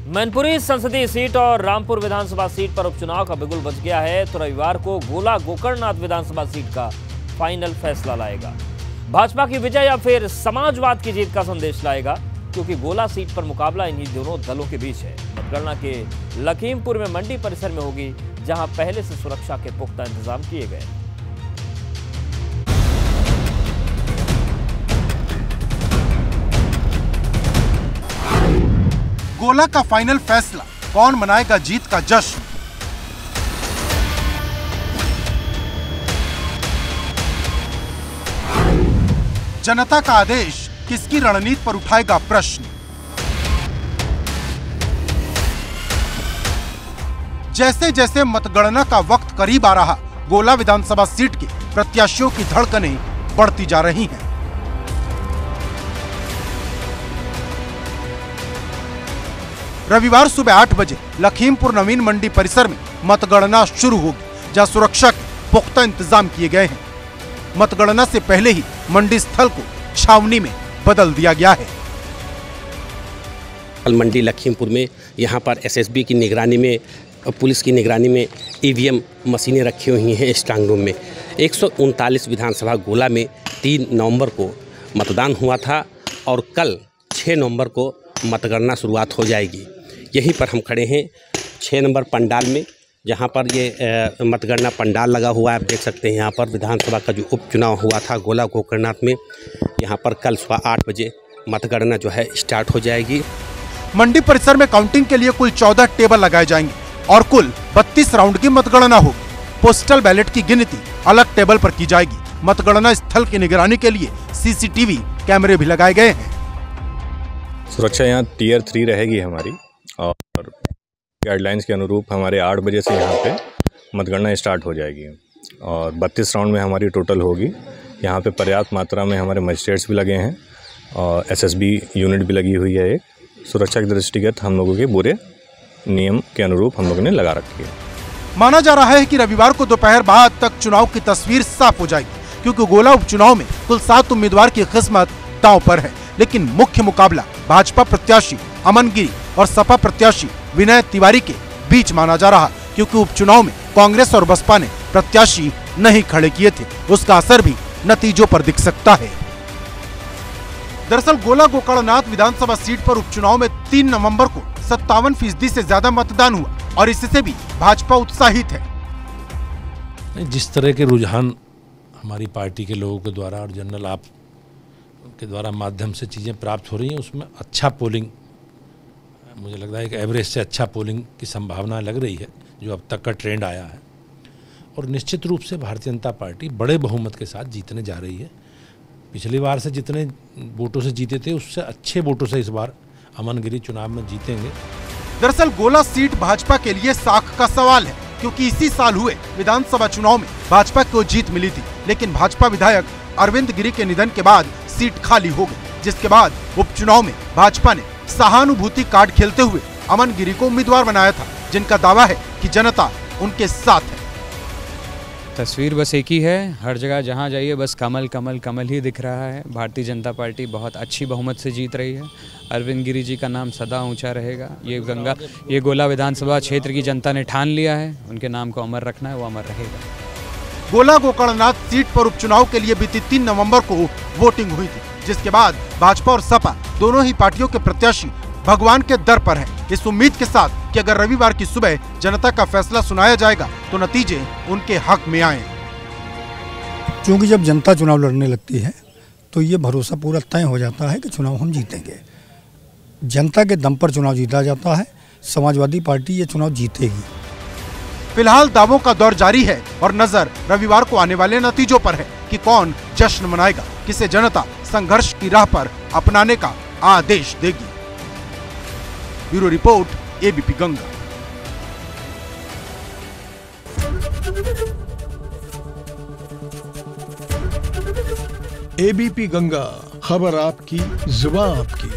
मैनपुरी संसदीय सीट और रामपुर विधानसभा सीट पर उपचुनाव का बिगुल बज गया है, तो रविवार को गोला गोकर्णनाथ विधानसभा सीट का फाइनल फैसला लाएगा। भाजपा की विजय या फिर समाजवाद की जीत का संदेश लाएगा, क्योंकि गोला सीट पर मुकाबला इन्हीं दोनों दलों के बीच है। मतगणना के लखीमपुर में मंडी परिसर में होगी, जहां पहले से सुरक्षा के पुख्ता इंतजाम किए गए। गोला का फाइनल फैसला, कौन मनाएगा जीत का जश्न? जनता का आदेश किसकी रणनीति पर उठाएगा प्रश्न? जैसे जैसे मतगणना का वक्त करीब आ रहा, गोला विधानसभा सीट के प्रत्याशियों की धड़कनें बढ़ती जा रही हैं। रविवार सुबह 8 बजे लखीमपुर नवीन मंडी परिसर में मतगणना शुरू होगी, जहां सुरक्षा के पुख्ता इंतजाम किए गए हैं। मतगणना से पहले ही मंडी स्थल को छावनी में बदल दिया गया है। मंडी लखीमपुर में यहाँ पर एसएसबी की निगरानी में, पुलिस की निगरानी में ईवीएम मशीनें रखी हुई हैं स्ट्रांग रूम में। 139 विधानसभा गोला में 3 नवंबर को मतदान हुआ था और कल 6 नवंबर को मतगणना शुरुआत हो जाएगी। यहीं पर हम खड़े हैं 6 नंबर पंडाल में, जहां पर ये मतगणना पंडाल लगा हुआ है। आप देख सकते हैं यहाँ पर विधानसभा का जो उपचुनाव हुआ था गोला गोकर्णनाथ में, यहाँ पर कल सुबह 8 बजे मतगणना जो है स्टार्ट हो जाएगी। मंडी परिसर में काउंटिंग के लिए कुल 14 टेबल लगाए जाएंगे और कुल 32 राउंड की मतगणना होगी। पोस्टल बैलेट की गिनती अलग टेबल पर की जाएगी। मतगणना स्थल की निगरानी के लिए सीसीटीवी कैमरे भी लगाए गए हैं। सुरक्षा यहाँ टियर 3 रहेगी हमारी, और गाइडलाइंस के अनुरूप हमारे 8 बजे से यहाँ पे मतगणना स्टार्ट हो जाएगी और 32 राउंड में हमारी टोटल होगी। यहाँ पे पर्याप्त मात्रा में हमारे मजिस्ट्रेट्स भी लगे हैं और एसएसबी यूनिट भी लगी हुई है। एक सुरक्षा के दृष्टिगत हम लोगों के बुरे नियम के अनुरूप हम लोगों ने लगा रखी है। माना जा रहा है कि रविवार को दोपहर बाद तक चुनाव की तस्वीर साफ हो जाएगी, क्योंकि गोला उपचुनाव में कुल 7 उम्मीदवार की किस्मत दांव पर है। लेकिन मुख्य मुकाबला भाजपा प्रत्याशी अमन गिरी और सपा प्रत्याशी विनय तिवारी के बीच माना जा रहा, क्योंकि उपचुनाव में कांग्रेस और बसपा ने प्रत्याशी नहीं खड़े किए थे। उसका असर भी नतीजों पर दिख सकता है। दरअसल गोला गोकर्णनाथ विधानसभा सीट पर उपचुनाव में 3 नवंबर को 57% से ज्यादा मतदान हुआ और इससे भी भाजपा उत्साहित है। जिस तरह के रुझान हमारी पार्टी के लोगों के द्वारा और जनरल आप के द्वारा माध्यम से चीज़ें प्राप्त हो रही हैं, उसमें अच्छा पोलिंग, मुझे लग रहा है कि एवरेज से अच्छा पोलिंग की संभावना लग रही है, जो अब तक का ट्रेंड आया है। और निश्चित रूप से भारतीय जनता पार्टी बड़े बहुमत के साथ जीतने जा रही है। पिछली बार से जितने वोटों से जीते थे, उससे अच्छे वोटों से इस बार अमन गिरी चुनाव में जीतेंगे। दरअसल गोला सीट भाजपा के लिए साख का सवाल है, क्योंकि इसी साल हुए विधानसभा चुनाव में भाजपा को जीत मिली थी, लेकिन भाजपा विधायक अरविंद गिरी के निधन के बाद सीट खाली हो गई, जिसके बाद उपचुनाव में भाजपा ने सहानुभूति कार्ड खेलते हुए अमन गिरी को उम्मीदवार बनाया था, जिनका दावा है कि जनता उनके साथ है। तस्वीर बस एक ही है, हर जगह जहां जाइए बस कमल कमल कमल ही दिख रहा है। भारतीय जनता पार्टी बहुत अच्छी बहुमत से जीत रही है। अरविंद गिरी जी का नाम सदा ऊंचा रहेगा। ये गोला विधानसभा क्षेत्र की जनता ने ठान लिया है, उनके नाम को अमर रखना है, वो अमर रहेगा। गोला गोकर्णनाथ सीट पर उपचुनाव के लिए बीती 3 नवंबर को वोटिंग हुई थी, जिसके बाद भाजपा और सपा दोनों ही पार्टियों के प्रत्याशी भगवान के दर पर हैं, इस उम्मीद के साथ कि अगर रविवार की सुबह जनता का फैसला सुनाया जाएगा तो नतीजे उनके हक में आए। क्योंकि जब जनता चुनाव लड़ने लगती है तो ये भरोसा पूरा तय हो जाता है कि चुनाव हम जीतेंगे। जनता के दम पर चुनाव जीता जाता है। समाजवादी पार्टी ये चुनाव जीतेगी। फिलहाल दावों का दौर जारी है और नजर रविवार को आने वाले नतीजों पर है कि कौन जश्न मनाएगा, किसे जनता संघर्ष की राह पर अपनाने का आदेश देगी। Bureau report, ABP Ganga. ABP Ganga, खबर आपकी, जुबान आपकी।